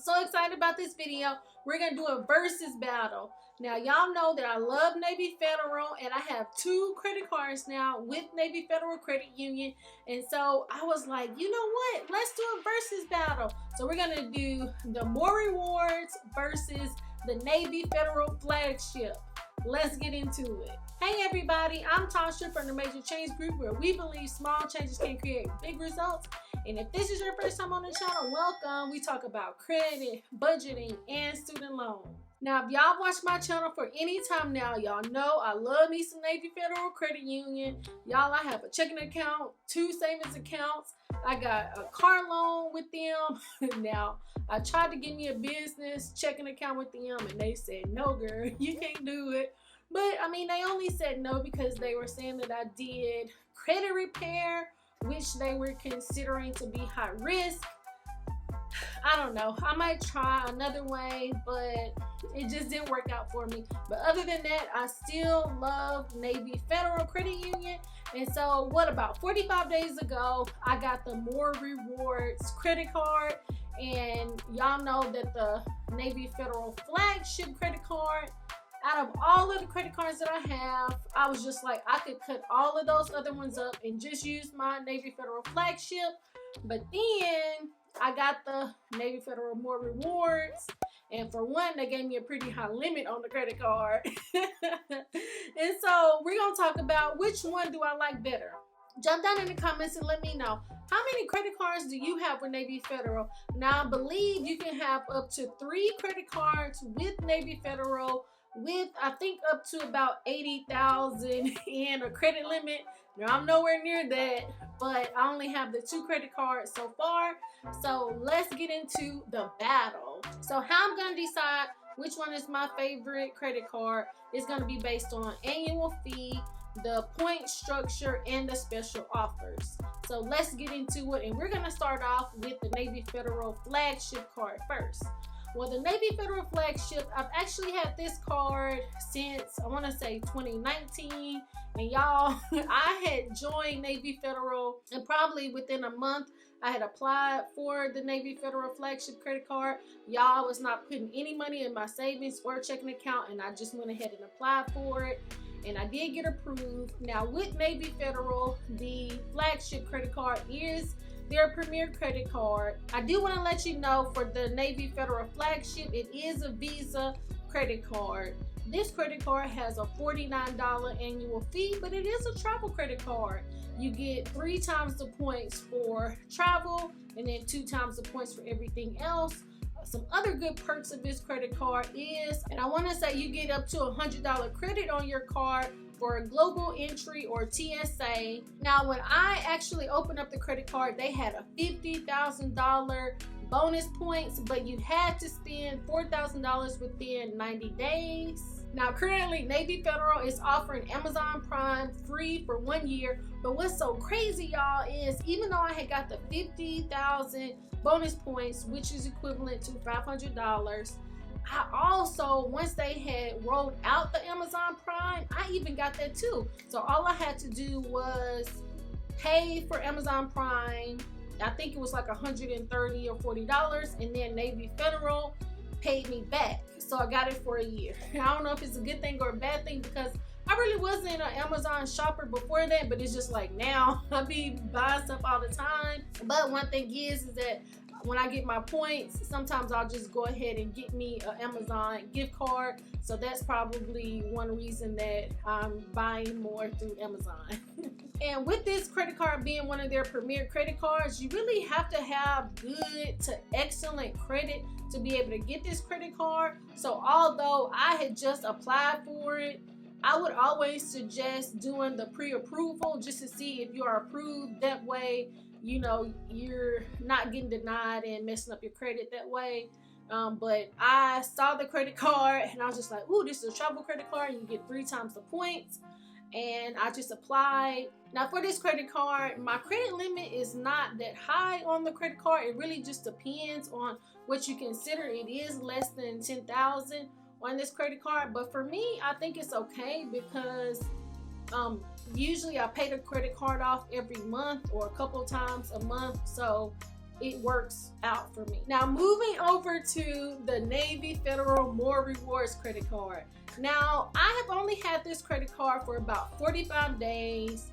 so excited about this video. We're gonna do a versus battle. Now, y'all know that I love Navy Federal, and I have 2 credit cards now with Navy Federal Credit Union. And so I was like, you know what? Let's do a versus battle. So we're gonna do the More Rewards versus the Navy Federal Flagship. Let's get into it. Hey everybody, I'm Tasha from the Major Change Group, where we believe small changes can create big results. And if this is your first time on the channel, welcome. We talk about credit, budgeting, and student loans. Now, if y'all watch my channel for any time now, y'all know I love me some Navy Federal Credit Union. Y'all, I have a checking account, 2 savings accounts. I got a car loan with them. Now, I tried to get me a business checking account with them, and they said, no, girl, you can't do it. But, I mean, they only said no because they were saying that I did credit repair, which they were considering to be high risk. I don't know. I might try another way, but it just didn't work out for me. But other than that, I still love Navy Federal Credit Union. And so what, about 45 days ago, I got the More Rewards credit card. And y'all know that the Navy Federal Flagship credit card, out of all of the credit cards that I have, I was just like, I could cut all of those other ones up and just use my Navy Federal Flagship. But then I got the Navy Federal More Rewards, and for one, they gave me a pretty high limit on the credit card. And so we're gonna talk about which one do I like better. Jump down in the comments and let me know, how many credit cards do you have with Navy Federal? Now, I believe you can have up to 3 credit cards with Navy Federal with, I think, up to about 80,000 in a credit limit. Now, I'm nowhere near that, but I only have the 2 credit cards so far. So let's get into the battle. So how I'm gonna decide which one is my favorite credit card is gonna be based on annual fee, the point structure, and the special offers. So let's get into it, and we're gonna start off with the Navy Federal Flagship card first. Well, the Navy Federal Flagship, I've actually had this card since, I want to say, 2019. And y'all, I had joined Navy Federal, and probably within a month, I had applied for the Navy Federal Flagship credit card. Y'all, was not putting any money in my savings or checking account, and I just went ahead and applied for it. And I did get approved. Now, with Navy Federal, the Flagship credit card is their premier credit card. I do want to let you know, for the Navy Federal Flagship, it is a Visa credit card. This credit card has a $49 annual fee, but it is a travel credit card. You get 3 times the points for travel, and then 2 times the points for everything else. Some other good perks of this credit card is, and I want to say, you get up to $100 credit on your card for a global entry or TSA. Now, when I actually opened up the credit card, they had a $50,000 bonus points, but you had to spend $4,000 within 90 days. Now, currently, Navy Federal is offering Amazon Prime free for 1 year. But what's so crazy, y'all, is even though I had got the 50,000 bonus points, which is equivalent to $500, I also, once they had rolled out the Amazon Prime, I even got that too. So all I had to do was pay for Amazon Prime. I think it was like $130 or $40, and then Navy Federal paid me back. So I got it for a year. I don't know if it's a good thing or a bad thing, because I really wasn't an Amazon shopper before that, but it's just like now I be buying stuff all the time. But one thing is that when I get my points, sometimes I'll just go ahead and get me an Amazon gift card. So that's probably one reason that I'm buying more through Amazon. And with this credit card being one of their premier credit cards, you really have to have good to excellent credit to be able to get this credit card. So although I had just applied for it, I would always suggest doing the pre-approval just to see if you are approved. That way, you know, you're not getting denied and messing up your credit that way. But I saw the credit card and I was just like, ooh, this is a travel credit card. You get 3 times the points. And I just applied. Now, for this credit card, my credit limit is not that high on the credit card. It really just depends on what you consider. It is less than 10,000 on this credit card, but for me, I think it's okay because usually I pay the credit card off every month or a couple times a month. So it works out for me. Now moving over to the Navy Federal More Rewards credit card. Now I have only had this credit card for about 45 days,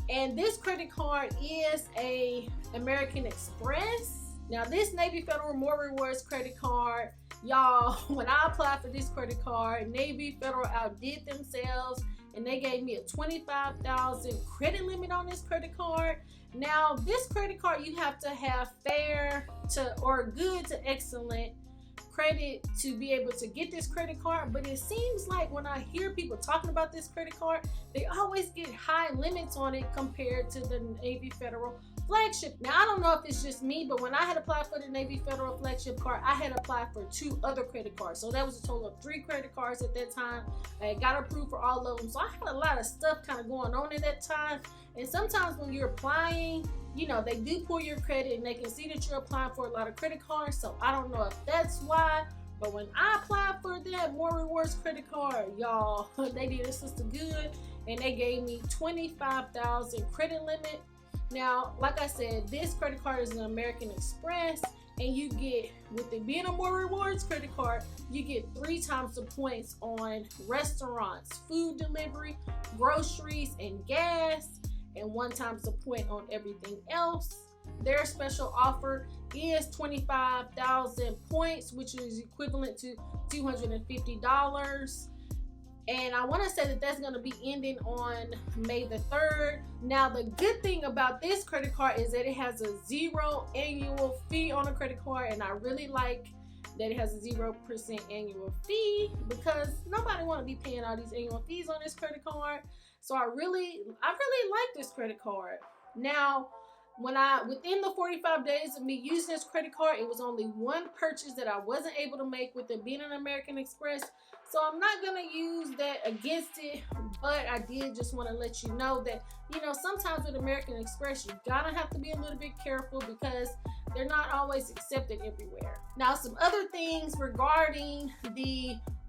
and this credit card is a American Express. Now this Navy Federal More Rewards credit card, y'all, when I applied for this credit card, Navy Federal outdid themselves and they gave me a $25,000 credit limit on this credit card. Now this credit card, you have to have fair to or good to excellent credit to be able to get this credit card, but it seems like when I hear people talking about this credit card, they always get high limits on it compared to the Navy Federal Flagship. Now I don't know if it's just me, but when I had applied for the Navy Federal Flagship card, I had applied for 2 other credit cards, so that was a total of 3 credit cards at that time. I got approved for all of them, so I had a lot of stuff kind of going on at that time. And sometimes when you're applying, you know, they do pull your credit and they can see that you're applying for a lot of credit cards. So I don't know if that's why, but when I applied for that More Rewards credit card, y'all, they did a sister good and they gave me $25,000 credit limit. Now, like I said, this credit card is an American Express, and you get, with it being a More Rewards credit card, you get 3 times the points on restaurants, food delivery, groceries, and gas, and 1 times the point on everything else. Their special offer is 25,000 points, which is equivalent to $250. And I want to say that that's going to be ending on May the 3rd. Now, the good thing about this credit card is that it has a 0 annual fee on the credit card. And I really like that it has a 0% annual fee, because nobody want to be paying all these annual fees on this credit card. So I really like this credit card. Now, within the 45 days of me using this credit card, it was only 1 purchase that I wasn't able to make with it being an American Express. So I'm not going to use that against it, but I did just want to let you know that, you know, sometimes with American Express, you gotta have to be a little bit careful because they're not always accepted everywhere. Now, some other things regarding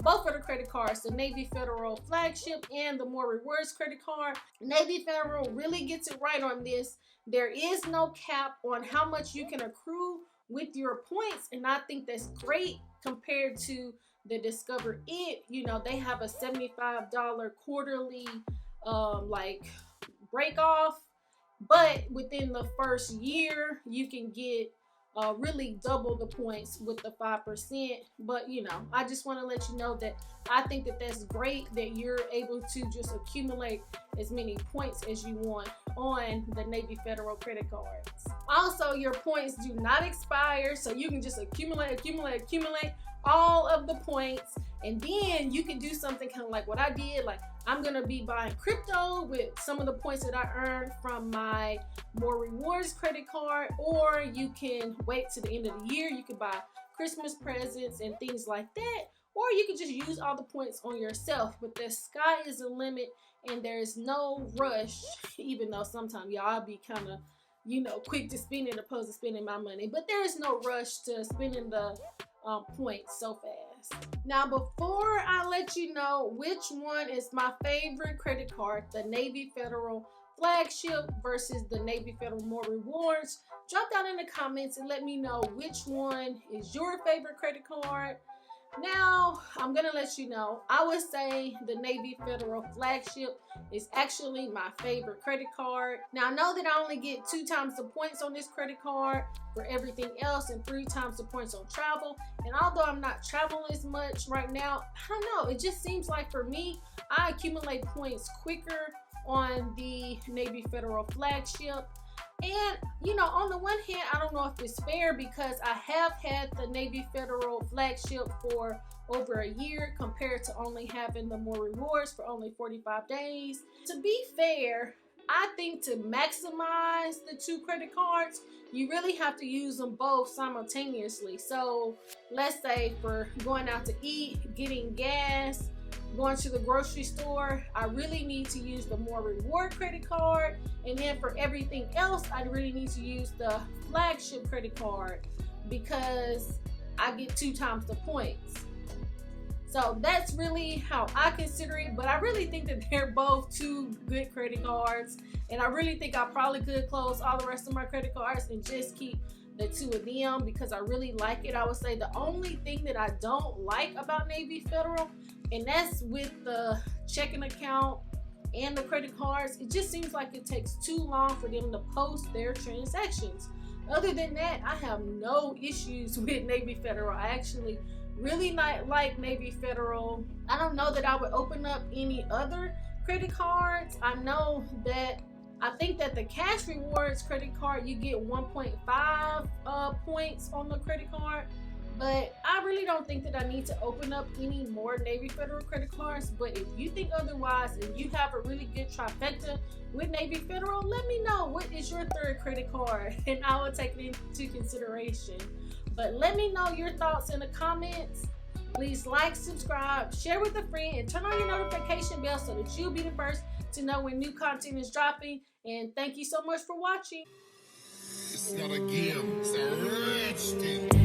both of the credit cards, the Navy Federal Flagship and the More Rewards credit card. Navy Federal really gets it right on this. There is no cap on how much you can accrue with your points, and I think that's great compared to the Discover It. You know, they have a $75 quarterly like break off, but within the first year you can get really double the points with the 5%. But you know, I just want to let you know that I think that that's great that you're able to just accumulate as many points as you want on the Navy Federal credit cards. Also, your points do not expire, so you can just accumulate all of the points, and then you can do something kind of like what I did. Like, I'm gonna be buying crypto with some of the points that I earned from my More Rewards credit card, or you can wait to the end of the year. You can buy Christmas presents and things like that, or you can just use all the points on yourself. But the sky is the limit, and there is no rush, even though sometimes y'all be kind of, you know, quick to spend it opposed to spending my money. But there is no rush to spending the points so fast. Now, before I let you know which one is my favorite credit card, the Navy Federal Flagship versus the Navy Federal More Rewards, drop down in the comments and let me know which one is your favorite credit card. Now, I'm gonna let you know, I would say the Navy Federal Flagship is actually my favorite credit card. Now, I know that I only get 2 times the points on this credit card for everything else and 3 times the points on travel. And although I'm not traveling as much right now, I don't know, it just seems like for me, I accumulate points quicker on the Navy Federal Flagship. And, you know, on the one hand, I don't know if it's fair because I have had the Navy Federal Flagship for over a year compared to only having the More Rewards for only 45 days. To be fair, I think to maximize the 2 credit cards, you really have to use them both simultaneously. So let's say for going out to eat, getting gas, going to the grocery store, I really need to use the More Reward credit card. And then for everything else, I really need to use the Flagship credit card because I get 2 times the points. So that's really how I consider it. But I really think that they're both 2 good credit cards. And I really think I probably could close all the rest of my credit cards and just keep the two of them because I really like it. I would say the only thing that I don't like about Navy Federal, and that's with the checking account and the credit cards, it just seems like it takes too long for them to post their transactions. Other than that, I have no issues with Navy Federal. I actually really not like Navy Federal. I don't know that I would open up any other credit cards. I think that the cash rewards credit card, you get 1.5 points on the credit card. But I really don't think that I need to open up any more Navy Federal credit cards. But if you think otherwise and you have a really good trifecta with Navy Federal, let me know what is your third credit card and I will take it into consideration. But let me know your thoughts in the comments. Please like, subscribe, share with a friend, and turn on your notification bell so that you'll be the first to know when new content is dropping. And thank you so much for watching. It's not a game, it's a rich thing.